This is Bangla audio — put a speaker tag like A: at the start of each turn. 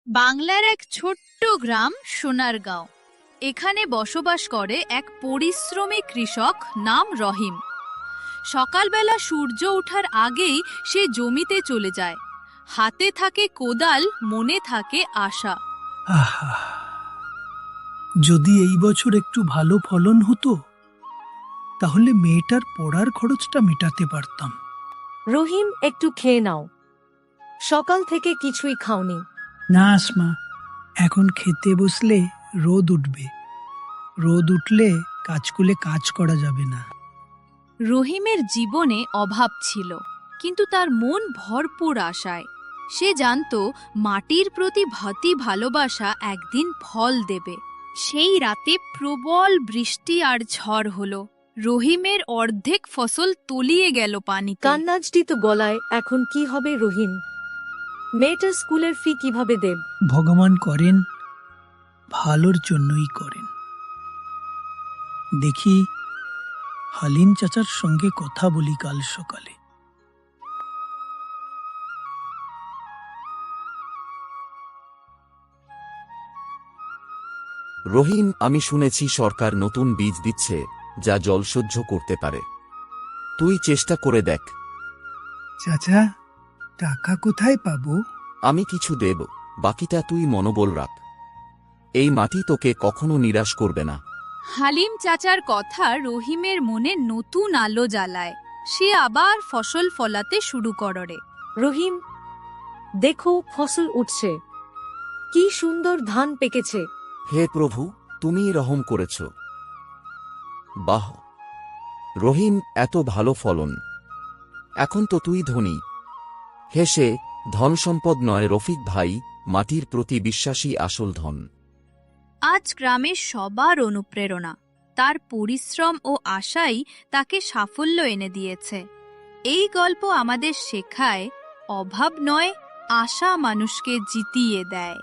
A: বাংলার এক ছোট্ট গ্রাম সোনারগাঁও। এখানে বসবাস করে এক পরিশ্রমী কৃষক নাম রহিম। সকালবেলা সূর্য ওঠার আগেই সে জমিতে চলে যায়। হাতে থাকে কোদাল, মনে থাকে আশা।
B: আহা, যদি এই বছর একটু ভালো ফলন হতো তাহলে মেয়েটার পড়ার খরচটা মেটাতে পারতাম।
C: রহিম, একটু খেয়ে নাও। সকাল থেকে কিছুই খাওনি।
B: না আসমা, এখন খেতে বসলে রোদ উঠবে। রোদ উঠলে কাজকুলে কাজ করা যাবে না।
A: রহিমের জীবনে অভাব ছিল, কিন্তু তার মন ভরপুর আশায়। সে জানত মাটির প্রতি ভালোবাসা একদিন ফল দেবে। সেই রাতে প্রবল বৃষ্টি আর ঝড় হলো। রহিমের অর্ধেক ফসল তলিয়ে গেল পানিতে।
C: কান্নাজটিত গলায়, এখন কি হবে রহিম? মেয়েটার স্কুলের ফি কিভাবে দেব?
B: ভগবান করেন, ভালোর জন্যই করেন। দেখি হালিম চাচার সঙ্গে কথা বলি কাল সকালে।
D: রহিম, আমি শুনেছি সরকার নতুন বীজ দিচ্ছে যা জল সহ্য করতে পারে। তুই চেষ্টা করে দেখ।
B: চাচা, টাকা কোথায় পাবো?
D: আমি কিছু দেব, বাকিটা তুই মনোবল রাখ। এই মাটি তোকে কখনো নিরাশ করবে না।
A: হালিম চাচার কথা রহিমের মনে নতুন আলো জ্বালায়। সে আবার ফসল ফলাতে শুরু করে।
C: রহিম, দেখো ফসল উঠছে, কি সুন্দর ধান পেকেছে।
D: হে প্রভু, তুমি রহম করেছ। বাহ রহিম, এত ভালো ফলন! এখন তো তুই ধনী। হেসে, ধন সম্পদ নয় রফিক ভাই, মাটির প্রতি বিশ্বাসী আসল ধন।
A: আজ গ্রামের সবার অনুপ্রেরণা। তার পরিশ্রম ও আশাই তাকে সাফল্য এনে দিয়েছে। এই গল্প আমাদের শেখায়, অভাব নয়, আশা মানুষকে জিতিয়ে দেয়।